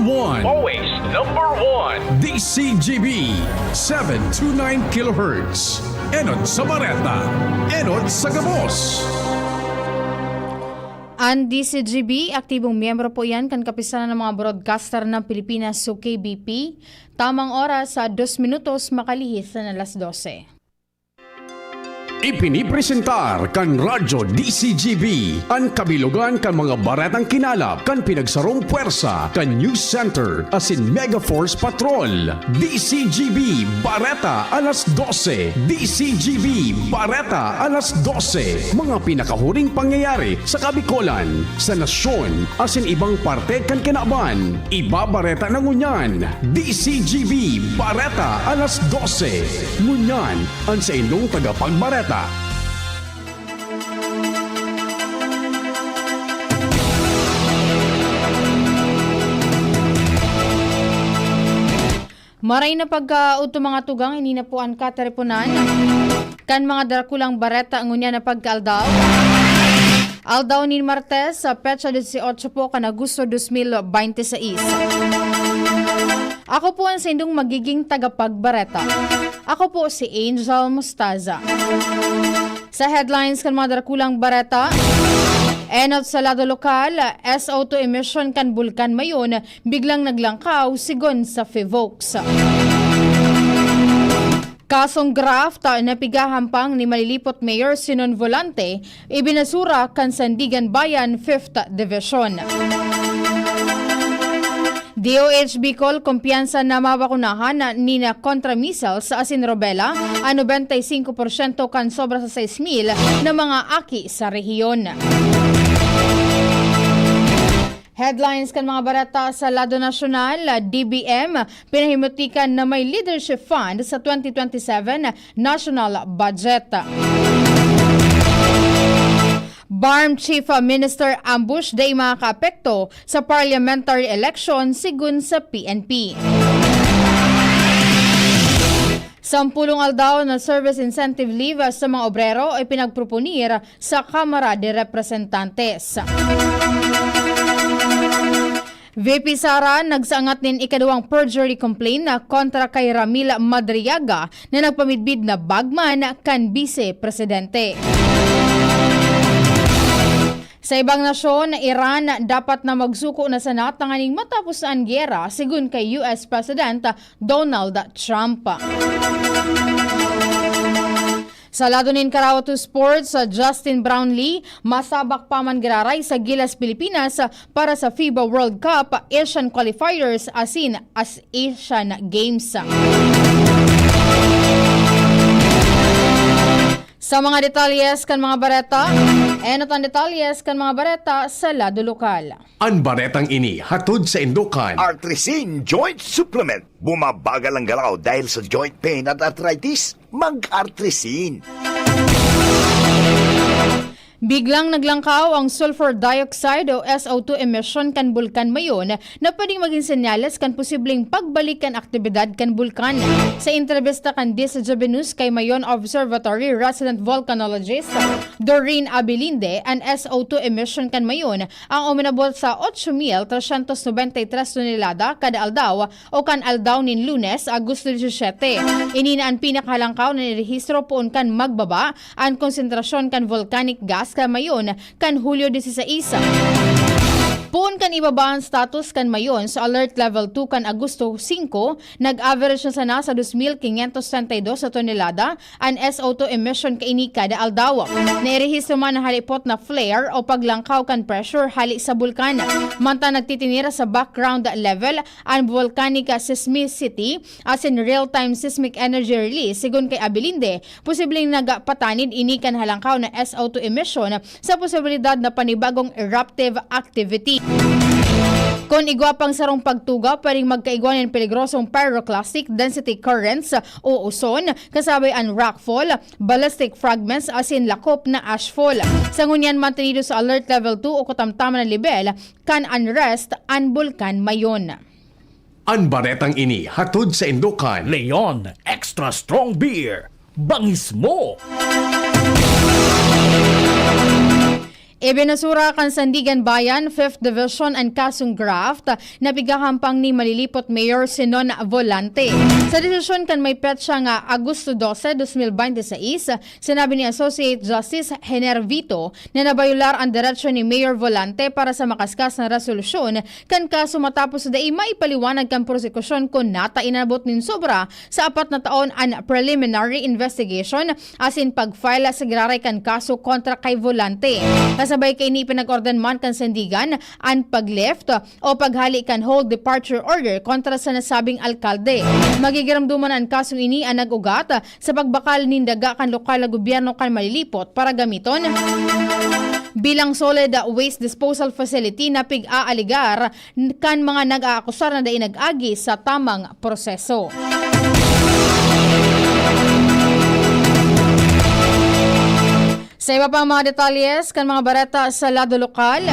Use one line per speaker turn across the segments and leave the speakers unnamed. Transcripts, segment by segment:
one.
Always number one.
DCGB 729 kHz. Enod sa Bareta, Enod sa Gabos.
Ang DCGB, aktibong miyembro po yan kan kapisanan ng mga broadcaster ng Pilipinas so KBP. Tamang oras sa 2 minutos makalihis na alas 12.
Ipinipresentar kan Radyo DCGB ang kabilugan kan mga baretang kinalap kan pinagsarong puwersa kan News Center asin Mega Force Patrol. DCGB Bareta alas 12. DCGB Bareta alas 12. Mga pinakahuring pangyayari sa Kabikolan, sa nasyon asin ibang parte kan kinaban. Ibabareta na ngunyan. DCGB Bareta alas 12. Ngunyan ang sa inyong tagapagbareta.
Maray na pagka-uto mga tugang, ini na po ang katereponan. Kan mga darakulang bareta ang unya na pagka-aldaw. Aldaw ni Martes sa petsa 18 po kan Agosto 2026. Ako po ang sindong magiging tagapagbareta. Ako po si Angel Mustaza. Sa headlines kan mga darakulang bareta, enot sa lado lokal, SO2 emission kan Bulkan Mayon, biglang naglangkaw sigon sa Fivox. Kasong graft napigahampang ni Malilipot Mayor Sinon Volante, ibinasura kan Sandigan Bayan 5th Division. DOH Bicol, kumpiyansa na mabakunahan ni na kontra-missile sa Asin Robela, a 95% kan sobra sa 6,000 na mga aki sa rehiyon. Headlines kan mga barata sa lado nasyonal, DBM, pinahimutikan na may leadership fund sa 2027 national budget. BARM Chief Minister ambush day mga kaapekto sa parliamentary election sigun sa PNP. Sampulong aldaw na service incentive leave sa mga obrero ay pinagproponir sa Kamara de Representantes. VP Sara nagsaangat nin ikaduwang perjury complaint na kontra kay Ramil Madriaga na nagpamidbid na bagman kan Vice Presidente. Sa ibang nasyon, Iran dapat na magsuko na sa natanganing matapos ang gyera sigun kay US President Donald Trump. Sa lado nin Karawato Sports, Justin Brownlee masabak pa man giraray sa Gilas Pilipinas para sa FIBA World Cup Asian Qualifiers asin as Asian Games. Sa mga detalyes kan mga bareta, enot ang detalyes kan mga bareta sa lado lokal.
Ang baretang ini hatod sa Indukan.
Artrisin Joint Supplement. Bumabagal ang galaw dahil sa joint pain at arthritis. Mag-Artrisin.
Biglang naglangkaw ang sulfur dioxide o SO2 emission kan Bulkan Mayon na pwedeng maging senyales kan posibleng pagbalik kan aktibidad kan bulkan. Sa entrevista kan DCGB News kay Mayon Observatory resident volcanologist Doreen Abilinde, ang SO2 emission kan Mayon ang uminabot sa 8,393 tonelada kada aldaw o kan aldaw nin Lunes, Agosto 17. Inina ang pinakahalangkaw na nirehistro poon kan magbaba ang konsentrasyon kan volcanic gas kan Mayon kan Hulyo 16. Poon kan ibaba ang status kan Mayon sa Alert Level 2 kan Agosto 5, nag-average na sana sa 2,532 sa tonelada ang SO2 emission kaini kada aldaw. Nairehistro man na halipot na flare o paglangkaw kan pressure hali sa bulkan. Manta nagtitinira sa background level ang volcanic seismicity as in real-time seismic energy release sigun kay Abilinde, posibleng nagapatanid ini kan halangkaw na SO2 emission sa posibilidad na panibagong eruptive activity. Kung igwapang sarong pagtuga, pwedeng magkaigwanan peligrosong pyroclastic density currents o uson, kasabay ang rockfall, ballistic fragments asin lakop na ashfall. Sa ngunyan mantenido sa alert level 2 o katamtaman na level, kan unrest ang Bulkan Mayon.
Ang baretang ini hatod sa Indukan.
Leon Extra Strong Beer. Bangis mo!
Ibinasura kan Sandigan Bayan, 5th Division and Kasong Graft na pigahampang ni malilipot Mayor Sinon Volante. Sa desisyon kan may petsa nga Agosto 12, 2026, sinabi ni Associate Justice Hener Vito na nabayular ang diretsyon ni Mayor Volante para sa makaskas na resolusyon kan kaso matapos dai maipaliwanag kan prosekusyon kung nata inabot nin sobra sa 4 na taon an preliminary investigation asin pag-file sa graray kan kaso kontra kay Volante. Kasabay kay ni pinag-ordan man kan Sandigan ang pag-lift o paghali kan hold departure order kontra sa nasabing alkalde. Magigiramduman ang kasong ini ang nag-ugat sa pagbakal nindaga kan lokal na gobyerno kan malilipot para gamiton bilang solid waste disposal facility na pig-aaligar kan mga nag-aakusar na dai nag-agi sa tamang proseso. Sa iba pang mga detalyes kan mga bareta sa lado lokal,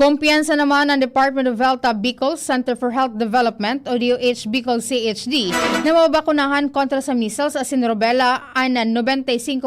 kumpiyansa naman ng Department of Health Bicol Center for Health Development o DOH Bicol CHD na mabakunahan kontra sa measles asin rubella ang 95%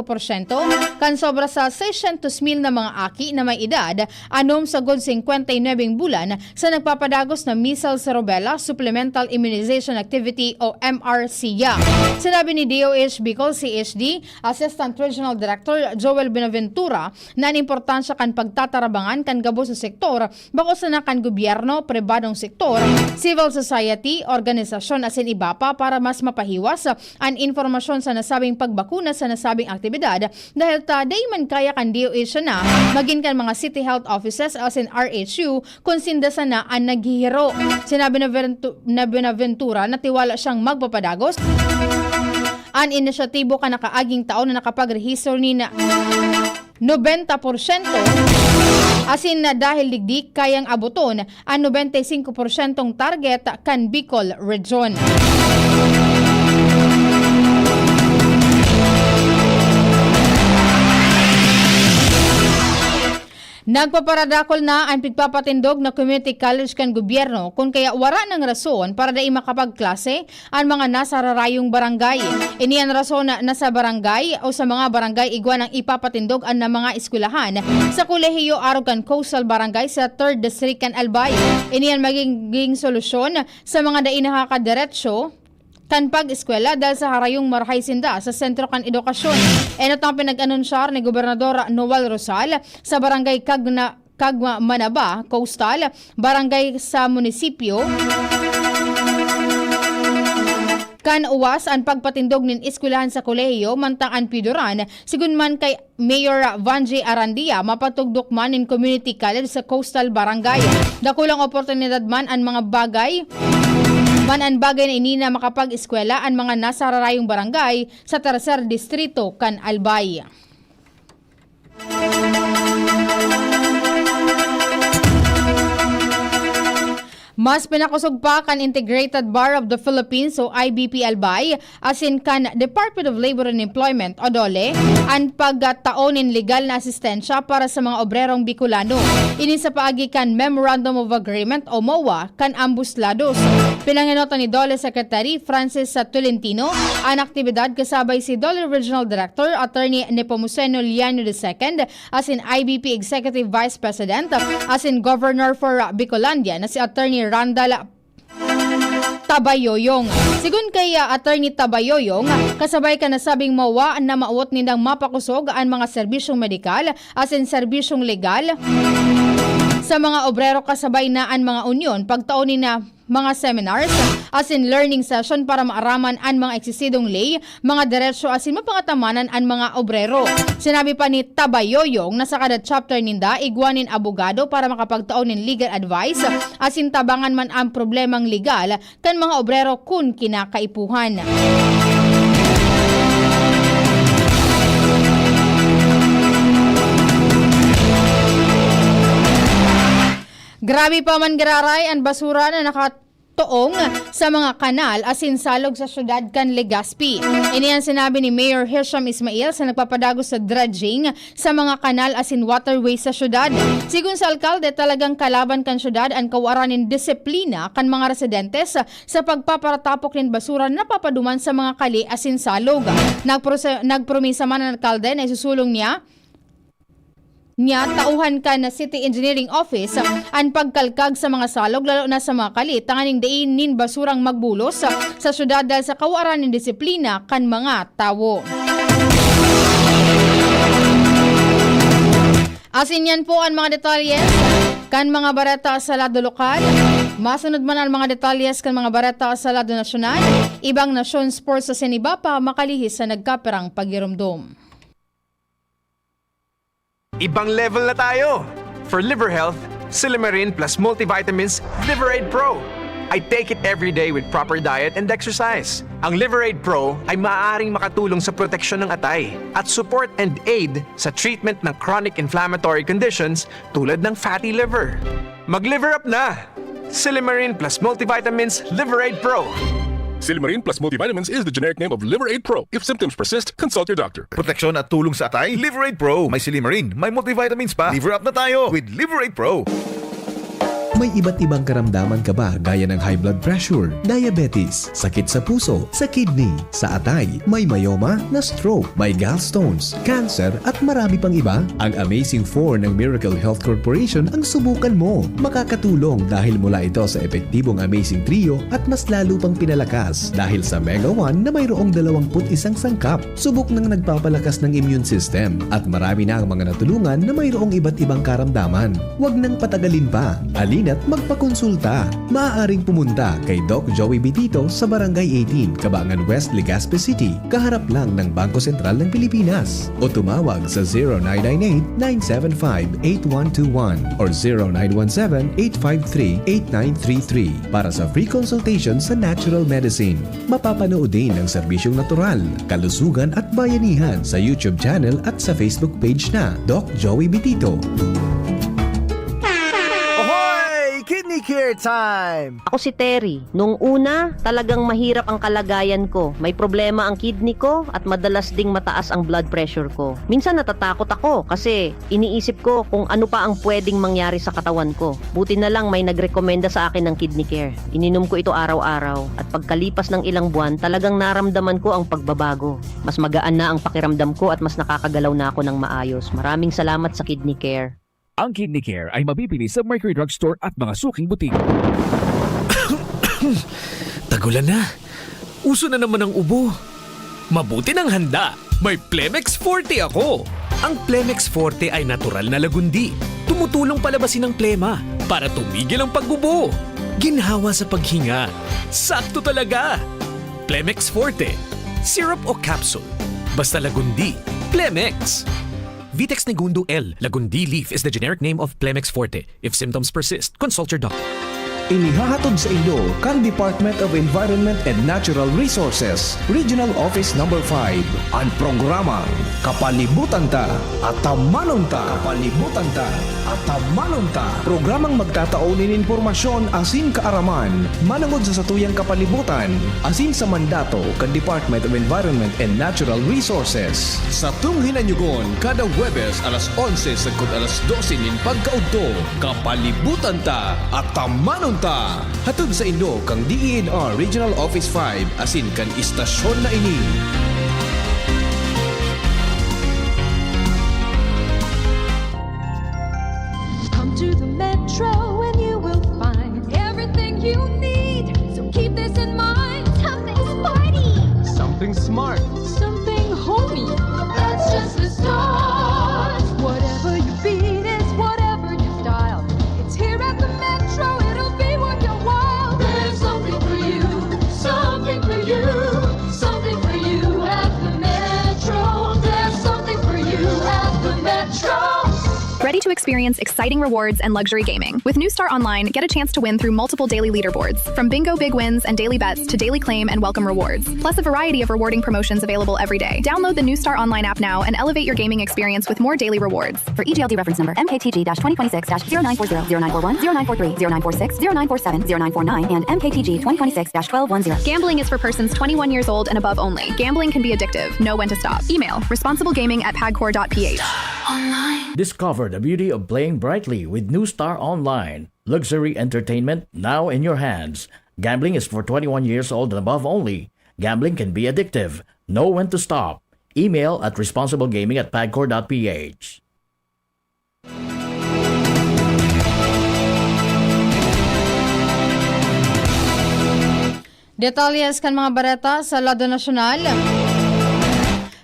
kan sobra sa 600,000 na mga aki na may edad anom sa god 59 bulan sa nagpapadagos na measles rubella supplemental immunization activity o MRCIA. Sinabi ni DOH Bicol CHD Assistant Regional Director Joel Benaventura na ang importansya kan pagtatarabangan kan gabo sa sektor bako sa nakan gobyerno, pribadong sektor, civil society, organisasyon asin iba pa para mas mapahiwas ang informasyon sa nasabing pagbakuna sa nasabing aktibidad dahil day man kaya kan DOH na maging kan mga city health offices asin RHU kung sindasa na ang naghihiro. Sinabi na Benaventura na tiwala siyang magpapadagos ang inisyatibo ka nakaaging taon na nakapagrehistro ni na 90% asin na dahil digdi kayang abuton ang 95% target kan Bicol Region. Nagpaparadakol na ang pigpapatindog na community college kan gobyerno kung kaya wara ng rason para dai makapagklase ang mga nasa rarayong barangay. Iniyan rason na nasa barangay o sa mga barangay igwa ng ipapatindog ang na mga eskwelahan sa Kolehiyo Arugan Coastal Barangay sa 3rd District kan Albay. Iniyan magiging solusyon sa mga dai nakakadiretsyo kan pag-eskwela dahil sa harayong marahay sinda sa sentro kan edukasyon. Eno tang pinag-anunsyar ni Gobernador Noel Rosal sa barangay Kagma Manaba, Coastal, barangay sa munisipyo. Kan uwas ang pagpatindog nin eskwelahan sa kolehiyo mantang an piduran sigun man kay Mayor Vanjie Arandia mapatugdok man in community college sa Coastal Barangay. Dakulang oportunidad man ang mga bagay na inina makapag-eskwela ang mga nasa rarayong barangay sa tercer distrito kan Albay. Mas pinakusog pa kan Integrated Bar of the Philippines o IBP Albay asin kan Department of Labor and Employment o DOLE ang pagtaonin legal na asistensya para sa mga obrerong Bicolano. Ini sa paagi kan Memorandum of Agreement o MOA kan ambos lados. Pinanginota ni DOLE Secretary Francis Tolentino ang aktibidad kasabay si DOLE Regional Director Attorney Nepomuceno Liano II asin IBP Executive Vice President asin Governor for Bicolandia na si Attorney Randall Tabayoyong. Sigun kay Attorney Tabayoyong, kasabay ka nasabing mawa na mauot nindang mapakusog ang mga serbisyong medikal asin serbisyong legal sa mga obrero kasabay na ang mga union pagtaon na mga seminars asin learning session para maaraman ang mga eksisidong lay, mga diretsyo asin mapangatamanan ang mga obrero. Sinabi pa ni Tabayoyong na sa kada chapter ninda igwanin abogado para makapagtaon ng legal advice asin tabangan man ang problemang legal kan mga obrero kun kinakaipuhan. Grabe pa man gararay ang basura na nakatoong sa mga kanal asin salog sa syudad kan Legazpi. Iniyan sinabi ni Mayor Hisham Ismail sa nagpapadagos sa dredging sa mga kanal asin waterway sa syudad. Sigun sa alkalde talagang kalaban kan syudad ang kawaranin disiplina kan mga residentes sa pagpaparatapok nin basura na napapaduman sa mga kali asin salog. Nagpromisa man ang alkalde na isusulong niya Nya tauhan ka na City Engineering Office ang pagkalkag sa mga salog lalo na sa mga kalit tanganing dainin basurang magbulos sa syudad dahil sa kawaran ng disiplina kan mga tawo. Asin yan po ang mga detalyes kan mga barata sa lado lokal. Masunod man ang mga detalyes kan mga barata sa lado nasyonal. Ibang nasyon sports sa Senibapa makalihis sa nagkaperang pagirumdom.
Ibang level na tayo! For liver health, Silimarin plus multivitamins Liveraid Pro. I take it every day with proper diet and exercise. Ang Liveraid Pro ay maaaring makatulong sa proteksyon ng atay at support and aid sa treatment ng chronic inflammatory conditions tulad ng fatty liver. Mag-liver up na! Silimarin plus multivitamins Liveraid Pro.
Silimarin plus multivitamins is the generic name of Liveraid Pro. If symptoms persist, consult your doctor.
Proteksyon at tulong sa atay, Liveraid Pro. May Silimarin, may multivitamins pa. Liver up na tayo with Liveraid Pro.
May iba't ibang karamdaman ka ba gaya ng high blood pressure, diabetes, sakit sa puso, sa kidney, sa atay, may myoma, na stroke, may gallstones, cancer at marami pang iba? Ang Amazing 4 ng Miracle Health Corporation ang subukan mo. Makakatulong dahil mula ito sa epektibong Amazing Trio at mas lalo pang pinalakas dahil sa Mega 1 na mayroong 21 sangkap. Subok ng nagpapalakas ng immune system at marami na ang mga natulungan na mayroong iba't ibang karamdaman. Huwag nang patagalin pa. At magpakonsulta. Maaaring pumunta kay Doc Joey Bitito sa Barangay 18, Cabangan West, Legazpi City, kaharap lang ng Bangko Sentral ng Pilipinas. O tumawag sa 0998-975-8121 or 0917-853-8933 para sa free consultation sa natural medicine. Mapapanood din ang serbisyong natural, kalusugan at bayanihan sa YouTube channel at sa Facebook page na Doc Joey Bitito.
Kidney Care Time!
Ako si Terry. Nung una, talagang mahirap ang kalagayan ko. May problema ang kidney ko at madalas ding mataas ang blood pressure ko. Minsan natatakot ako kasi iniisip ko kung ano pa ang pwedeng mangyari sa katawan ko. Buti na lang may nagrekomenda sa akin ng Kidney Care. Ininom ko ito araw-araw at pagkalipas ng ilang buwan, talagang naramdaman ko ang pagbabago. Mas magaan na ang pakiramdam ko at mas nakakagalaw na ako ng maayos. Maraming salamat sa Kidney Care.
Ang Kidney Care ay mabibili sa Mercury Drugstore at mga suking butik.
Tagulan na. Uso na naman ang ubo. Mabuti ng handa. May Plemex Forte ako. Ang Plemex Forte ay natural na lagundi. Tumutulong palabasin ang plema para tumigil ang pagbubo. Ginhawa sa paghinga. Sakto talaga. Plemex Forte. Syrup o capsule. Basta lagundi. Plemex. Vitex Negundo L. Lagundi Leaf is the generic name of Plemex Forte. If symptoms persist, consult your doctor.
Inihahatod sa inyo kan Department of Environment and Natural Resources, Regional Office No. 5, ang programang Kapalibutan Ta at Tamanon Ta. Kapalibutan Ta at Tamanon Ta. Programang magtataunin informasyon asin kaaraman, manangod sa satuyang kapalibutan, asin sa mandato kan Department of Environment and Natural Resources. Sa tunghinanyugon, kada Huwebes alas 11 sagkod alas 12 nin pagkaudto, Kapalibutan Ta at Tamanon Ta. Hatod sa inyo kang DENR Regional Office 5 asin kan istasyon na ini.
Come to the Metro and you will find everything you need. So keep this in mind. Something sporty.
Something smart.
Something homey. That's just the start. Whatever your beat is, whatever your style, it's here at the Metro. It'll be worth your while. There's something for you. Something for you. Something for you at the Metro. There's something for you at the Metro.
Ready to experience exciting rewards and luxury gaming? With New Star Online, get a chance to win through multiple daily leaderboards, from bingo big wins and daily bets to daily claim and welcome rewards, plus a variety of rewarding promotions available every day. Download the New Star Online app now and elevate your gaming experience with more daily rewards.
For EGLD reference number MKTG-2026-0940, 0940, 0943, 0946, 0947, 0949, and MKTG 2026-1210.
Gambling is for persons 21 years old and above only. Gambling can be addictive. Know when to stop. Email responsiblegaming@pagcor.ph.
Discover the beauty of playing brightly with New Star Online. Luxury entertainment now in your hands. Gambling is for 21 years old and above only. Gambling can be addictive. Know when to stop. Email at responsiblegaming@pagcor.ph.
Detalyes kan mga bareta sa Lado Nasyonal.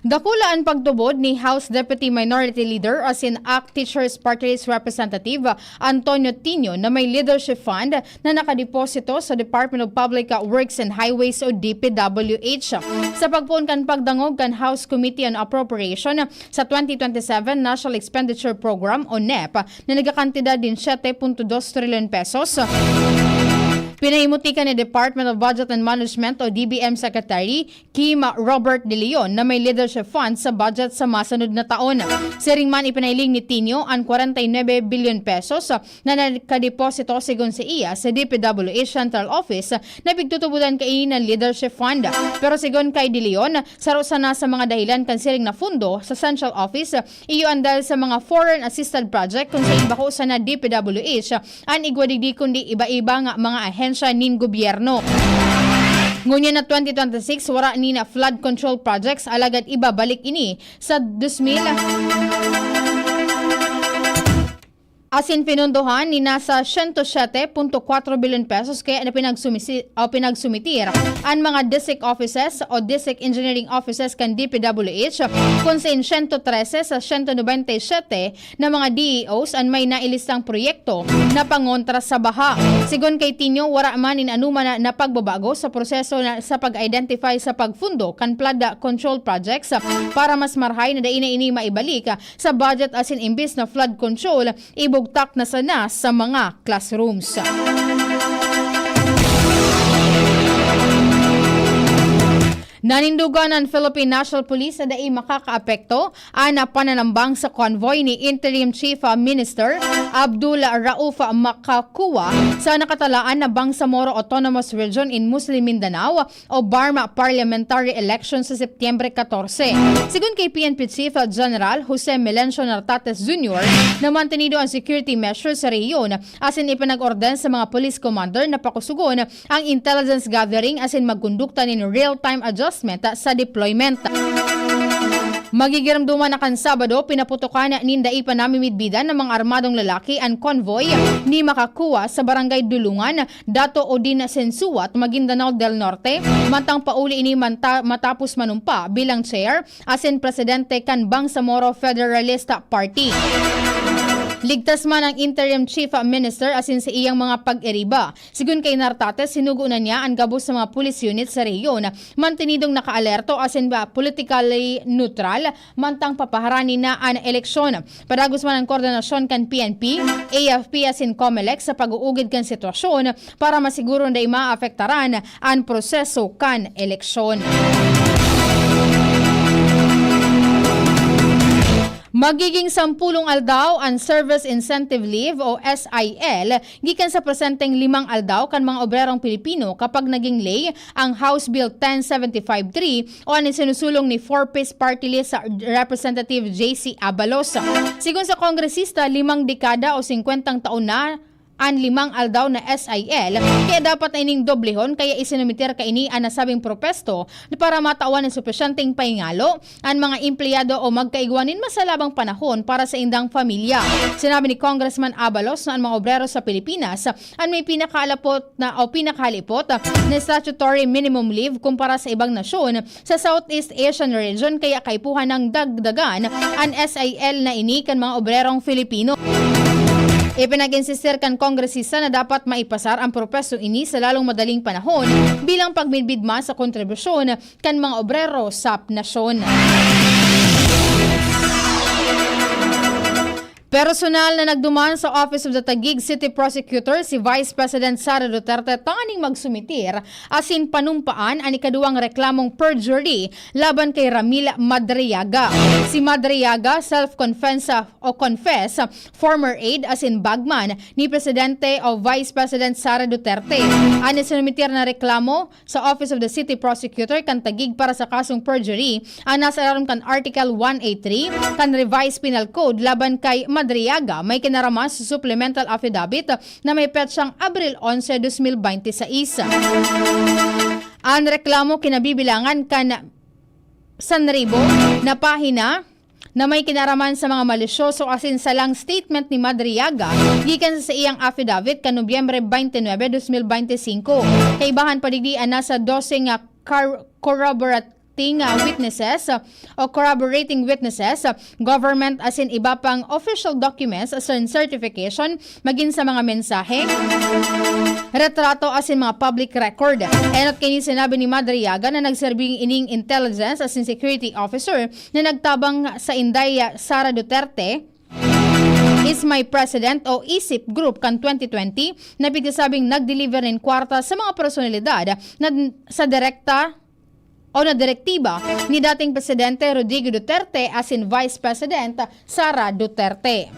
Dakula ang pagtubod ni House Deputy Minority Leader as in ACT Teachers Party List Representative Antonio Tino na may leadership fund na nakadeposito sa Department of Public Works and Highways o DPWH. Sa pagpuon kan pagdangog kan House Committee on Appropriation sa 2027 National Expenditure Program o NEP na nagkakantidad din 7.2 trillion pesos. Pinahimutikan ni Department of Budget and Management o DBM Secretary Kim Robert De Leon na may leadership fund sa budget sa masunod na taon. Siringman ipinailing ni Tino ang 49 billion pesos na nakadeposito sigon sa iya sa DPWH Central Office na pigtutubudan kay ng leadership fund. Pero sigon kay De Leon, sarusa na sa mga dahilan kan siring na fundo sa Central Office iyo andal sa mga foreign assisted project kung sa ibako sa na DPWH an igwadigdi kundi iba-iba nga mga ahensya nin gobyerno. Ngunya na 2026 wara ni na flood control projects alagad ibabalik ini sa 2000 asin pinunduhan ni nasa 107.4 billion pesos kaya na pinagsumitier ang mga district offices o district engineering offices kan DPWH kung sa 113 sa 197 na mga DEOs ang may nailistang proyekto na pangontra sa baha. Sigon kay Tino, wara man in anuman na pagbabago sa proseso na sa pag-identify sa pagfundo kan flood control projects para mas marhay na daina ini maibalik sa budget asin imbis na flood control ibugtak na sana sa mga classrooms. Nanindugan ng Philippine National Police na dai makakaapekto ang pananambang sa convoy ni Interim Chief Minister Abdul Rauf Makakuwa sa nakatalaan na Bangsamoro Autonomous Region in Muslim Mindanao o Barma Parliamentary Election sa Setyembre 14. Sigun kay PNP Chief General Jose Melencio Nartates Jr. na mantenido ang security measures sa rehiyon asin ipinag-orden sa mga police commander na pakusugon ang intelligence gathering asin magkondukta nin real-time adjustment sa deployment. Magigiramduman na kan Sabado, pinaputukan ninda ipanamimidbidan ng mga armadong lalaki ang convoy ni Makakuwa sa Barangay Dulungan, Dato Odin Sensuat, Maguindanao del Norte, mantang pauli ini matapos manumpa bilang chair asin presidente kan Bangsamoro Federalista Party. Ligtas man ang Interim Chief Minister asin sa iyang mga pag-eriba. Sigun kay Nartates, sinugo na niya ang gabos sa mga police unit sa rehiyon, mantinidong nakaalerto asin ba politically neutral, mantang papaharani na ang eleksyon. Padagos man ang koordinasyon kan PNP, AFP asin COMELEC sa pag-uugid kan sitwasyon para masiguro na maafektaran ang proseso kan eleksyon. Magiging 10 aldaw ang Service Incentive Leave o SIL gikan sa presenteng 5 aldaw kan mga obrerong Pilipino kapag naging lay ang House Bill 10753 o ang sinusulong ni 4-piece party list sa Representative JC Abalos. Sigun sa kongresista, 5 dekada o 50 taon na ang 5 aldaw na SIL, kaya dapat na ining doblehon kaya isinumitir ka ini ang nasabing propesto para matawan ng supesyenteng paingalo ang mga empleyado o magkaigwanin masalabang panahon para sa indang pamilya. Sinabi ni Congressman Abalos na ang mga obrero sa Pilipinas ang may pinakahalipot na statutory minimum leave kumpara sa ibang nasyon sa Southeast Asian region kaya kaipuhan ng dagdagan ang SIL na ini kan mga obrerong Filipino. Ipinag-insistir kan kongresista na dapat maipasar ang propeso ini sa lalong madaling panahon bilang pagmidbidma sa kontribusyon kan mga obrero sa nasyon. Personal na nagduman sa Office of the Taguig City Prosecutor si Vice President Sara Duterte taning magsumitir asin panumpaan ang ikaduwang reklamong perjury laban kay Ramil Madriaga. Si Madriaga confess former aide asin bagman ni Presidente o Vice President Sara Duterte. Ani sinumitir na reklamo sa Office of the City Prosecutor kan Taguig para sa kasong perjury ang nasa aram kan Article 183 kan Revised Penal Code laban kay Madriaga may kinaraman sa supplemental affidavit na may petsang Abril 11, 2026. Ang reklamo kinabibilangan kan 1,000 na pahina na may kinaraman sa mga malisyoso asin salang statement ni Madriaga gikan sa iyang affidavit kan Nobyembre 29, 2025. Kaibahan padigdian na sa 12 nga corroborating witnesses, government asin iba pang official documents asin certification maging sa mga mensahe, retrato asin mga public record. Enot kini sinabi ni Madriaga na nagserbing ining intelligence asin security officer na nagtabang sa Inday Sara Duterte is my president o ISIP Group kan 2020 na pigsabing nag-deliver ng kwarta sa mga personalidad na sa direktiba ni dating Presidente Rodrigo Duterte asin Vice President Sara Duterte.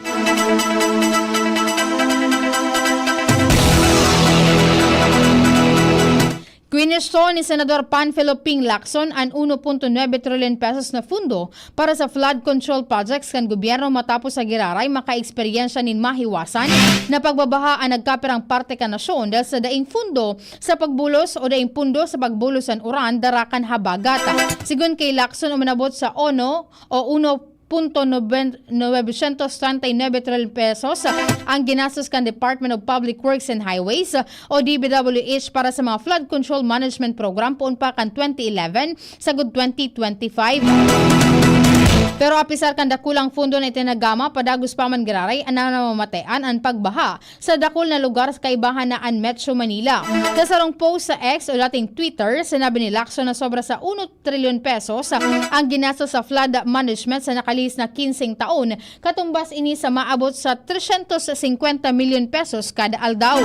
Kwinisto ni Senador Panfilo Ping Lacson ang 1.9 trillion pesos na fundo para sa flood control projects kan gobyerno matapos sa giraray maka-eksperyensya nin mahiwasan na pagbabaha ang nagkapirang parte ka nasyon dahil sa daing fundo sa pagbulos o daing pundo sa pagbulos ang uran darakan habagat. Sigun kay Lacson umanabot sa 1.939 trillion pesos ang ginastos kan Department of Public Works and Highways o DPWH para sa mga flood control management program poon pa kan 2011 sagud 2025. Pero apisar kan dakulang fundo na itinagama padagos pa man giraray ang namamatean ang pagbaha sa dakul na lugar sa kaibahan na ang Metro Manila. Sa sarong post sa X o dating Twitter, sinabi ni Lacson na sobra sa 1 trillion pesos ang ginastos sa flood management sa nakalis na 15 taon, katumbas ini sa maabot sa 350 million pesos kada aldaw.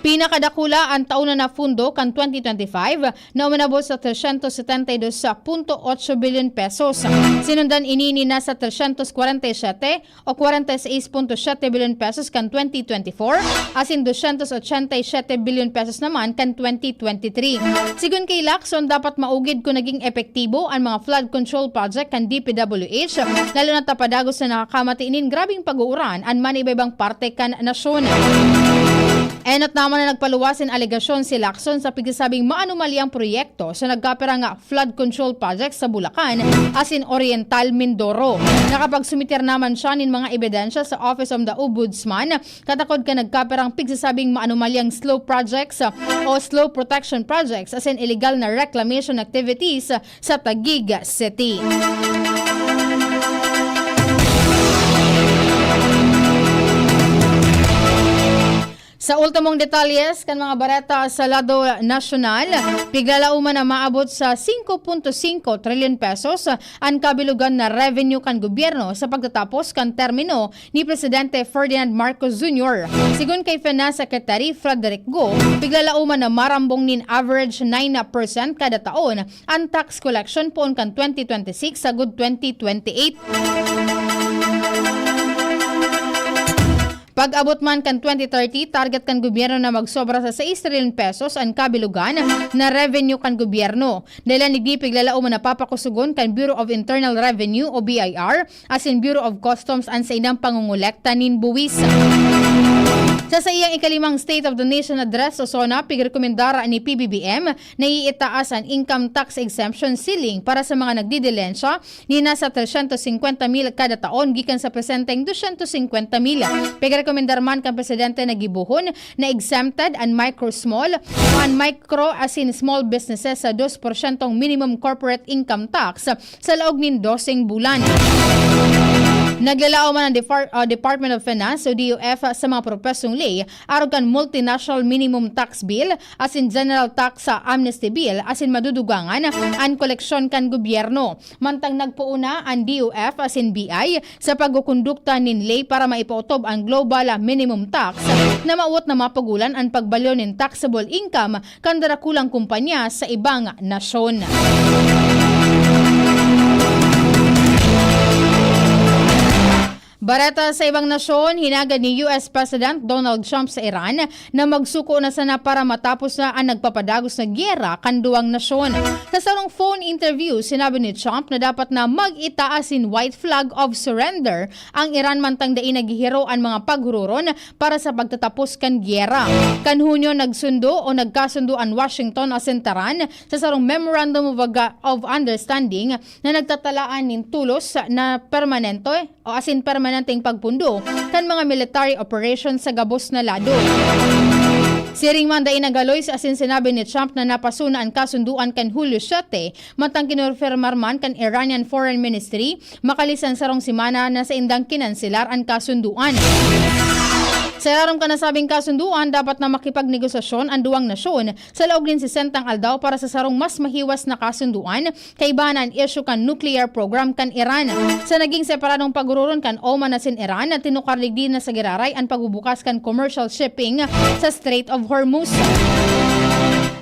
Pinakadakula ang taon na fundo kan 2025 na umanabot sa 372.8 billion pesos. Sinundan inini na sa 347 o 46.7 billion pesos kan 2024 asin 287 billion pesos naman kan 2023. Sigun kay Lacson, dapat maugid kung naging epektibo ang mga flood control project kan DPWH lalo na tapadagos na nakakamati inin grabing pag-uuran ang manibaybang parte kan nasyon. Enot naman na nagpaluwasin alegasyon si Lacson sa pigsasabing maanumalyang proyekto sa nagkapirang flood control project sa Bulacan asin Oriental Mindoro. Nakapagsumiter naman siya nin mga ebidensya sa Office of the Ombudsman katakod ka nagkapirang pigsasabing maanumalyang slow projects o slow protection projects asin illegal na reclamation activities sa Taguig City. Sa ultimong detalyes kan mga bareta sa lado nasyonal, piglalauman na maabot sa 5.5 trillion pesos ang kabilugan na revenue kan gobyerno sa pagtatapos kan termino ni Presidente Ferdinand Marcos Jr. Sigun kay Finance Secretary Frederick Go, piglalauman na marambong nin average 9% kada taon ang tax collection poon kan 2026 sa good 2028. Pag-abot man kan 2030, target kan gobyerno na magsobra sa 6 trillion pesos ang kabilugan na revenue kan gobyerno. Dahil nigdipig lalao man napapakusugon kan Bureau of Internal Revenue o BIR asin Bureau of Customs ang sa inang pangungulekta nin buwis. Sa iyang ikalimang State of the Nation Address sa SONA, pigrekomendara ni PBBM na iitaas ang income tax exemption ceiling para sa mga nagdidilensya ni nasa 350,000 kada taon gikan sa presenteng 250,000. Pigrekomendar man kan Presidente na gibuhon na exempted ang micro-small o ang micro asin small businesses sa 2% minimum corporate income tax sa laog nin 12 bulan. Naglalao man ang Department of Finance o DOF sa mga propesong lay arog kan multinational minimum tax bill asin general tax sa amnesty bill asin madudugangan ang koleksyon kan gobyerno. Mantang nagpuuna ang DOF asin BI sa pagkukondukta nin lay para maipautob ang global minimum tax na mauot na mapagulan ang pagbalyo nin taxable income kan darakulang kumpanya sa ibang nasyon. Bareta sa ibang nasyon, hinagad ni US President Donald Trump sa Iran na magsuko na sana para matapos na ang nagpapadagos na gyera kan duwang nasyon. Sa sarong phone interview, sinabi ni Trump na dapat na mag-itaasin white flag of surrender ang Iran mantang dai naghihiro ang mga paghururon para sa pagtatapos kan gyera. Kan Hunyo nagsundo o nagkasundo ang Washington at Tehran sa sarong Memorandum of Understanding na nagtatalaan nin tulos na permanente o asin permanenteng pagpundo kan mga military operations sa gabos na lado. Siring man dai nagaloy sa asin sinabi ni Trump na napasuna ang kasunduan kan Hulyo 7 matang kinonfirmar man kan Iranian Foreign Ministry makalisan sarong simana na sa indang kinanselar ang kasunduan. Sa larong kanasabing kasunduan, dapat na makipagnegosasyon ang duwang nasyon sa laog din si Sentang Aldaw para sa sarong mas mahiwas na kasunduan kay banan issue kan nuclear program kan Iran. Sa naging separadong pagruron kan Oman na sin Iran na tinukarlig din na sa giraray ang pagbubukas kan commercial shipping sa Strait of Hormuz.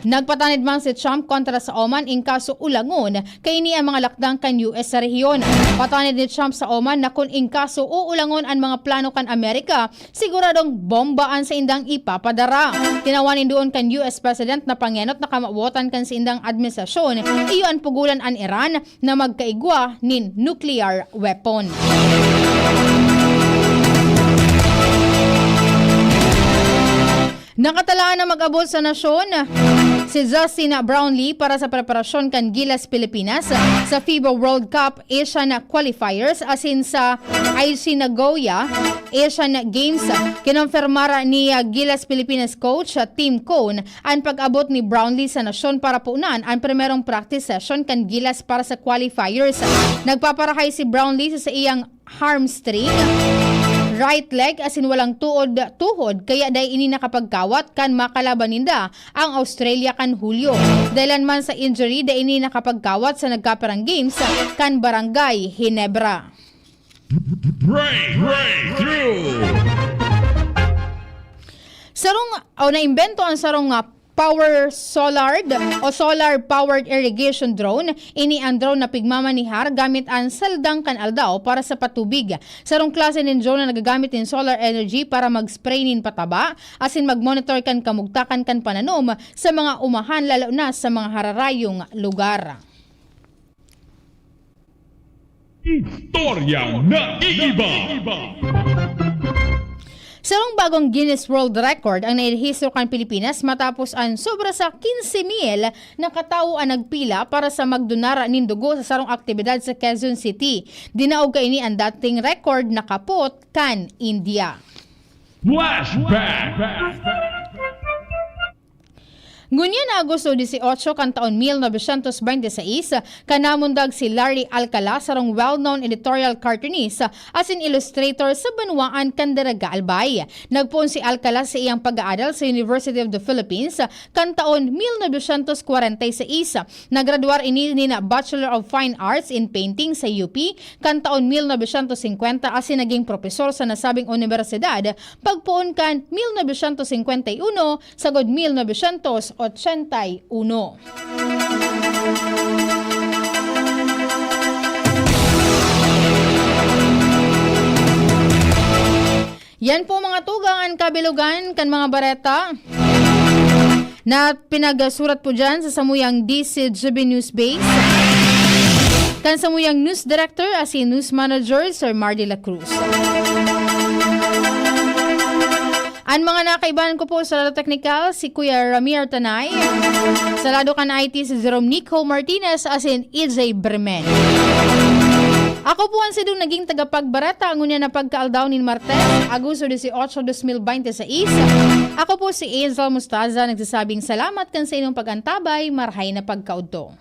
Nagpatanid man si Trump kontra sa Oman in kaso ulangon kay ni ang mga lakdang kan US sa rehiyon. Patanid ni Trump sa Oman na kung in kaso uulangon ang mga plano kan Amerika, siguradong bombaan sa indang ipapadara. Tinawanin doon kan US President na pangyanot na kamabuotan kan sa indang administrasyon, iyo ang pugulan ang Iran na magkaigwa nin nuclear weapon. Nakatalaan na mag-abot sa nasyon si Justin Brownlee para sa preparasyon kan Gilas Pilipinas sa FIBA World Cup Asian Qualifiers asin sa IC Nagoya Asian Games. Kinonfirmara ni Gilas Pilipinas coach Tim Cone ang pag-abot ni Brownlee sa nasyon para puunan ang primerong practice session kan Gilas para sa qualifiers. Nagpaparahay si Brownlee sa iyang hamstring right leg asin walang tuhod kaya dahil ini nakapagkawat kan makalaban ninda ang Australia kan Hulyo. Dahilan man sa injury dahil ini nakapagkawat sa nagkaperang games kan Barangay Ginebra. Sarong naimbento ang sarong power solar o solar powered irrigation drone. Ini ang drone na pigmamanihar gamit ang saldang kan Aldaw para sa patubig. Sarong klase ng drone na nagagamit in solar energy para mag-spray nin pataba asin mag-monitor kan kamugtakan kan pananom sa mga umahan lalo na sa mga hararayong lugar.
Istorya na iiba.
Sarong bagong Guinness World Record ang nairehistro kan Pilipinas matapos ang sobra sa 15,000 na katao ang nagpila para sa magdonara nin dugo sa sarong aktibidad sa Quezon City. Dinaog kaini ang dating record na kapot kan India.
Flashback.
Ngunyan na Agosto 18 kan taon 1926, kanamundag si Larry Alcala sarong well-known editorial cartoonist asin illustrator sa banwaan kan Daraga Albay. Nagpuon si Alcala sa iyang pag-aaral sa University of the Philippines kan taon 1946. Nagraduar ini na Bachelor of Fine Arts in Painting sa UP kan taon 1950 asin naging profesor sa nasabing universidad pagpuon kan 1951 sagod 1981. Yan po mga tugang kabilugan kan mga bareta na pinagsurat po dyan sa samuyang DCGB News Base kan samuyang News Director asin News Manager Sir Mardy La Cruz. Ang mga nakaibahan ko po sa lado technical, si Kuya Ramir Tanay. Sa lado kan IT, si Jerome Nico Martinez asin EJ Bremen. Ako po ang sidong naging tagapagbarata ang unya na pagkaaldaw ni Martes, Agosto 18, 2026. Ako po si Azel Mustaza, nagsasabing salamat kan sa inyong pagantabay, marhay na pagkaudto.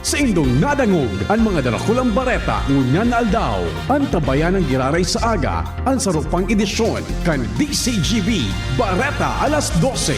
Sa indong nadangog ang mga darakulang bareta ngunyan na aldaw. Ang tabayan ng giraray sa aga ang sarupang edisyon kan DCGB Bareta alas 12.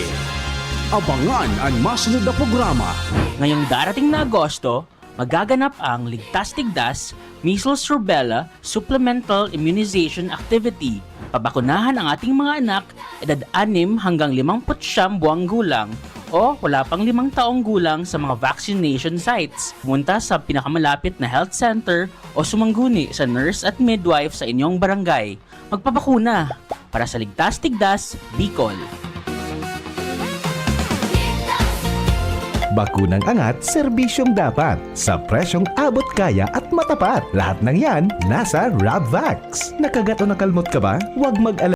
Abangan ang masunod na programa.
Ngayong darating na Agosto, magaganap ang Ligtas Tigdas Measles Rubella Supplemental Immunization Activity. Pabakunahan ang ating mga anak edad 6 hanggang 59 buwang gulang o wala pang 5 taong gulang sa mga vaccination sites. Pumunta sa pinakamalapit na health center o sumangguni sa nurse at midwife sa inyong barangay. Magpabakuna para sa Ligtas Tigdas, Bicol.
Bakunang angat, serbisyong dapat. Sa presyong abot kaya at matapat. Lahat ng yan, nasa Rabvax. Nakagat o nakalmot ka ba? Huwag mag-alala.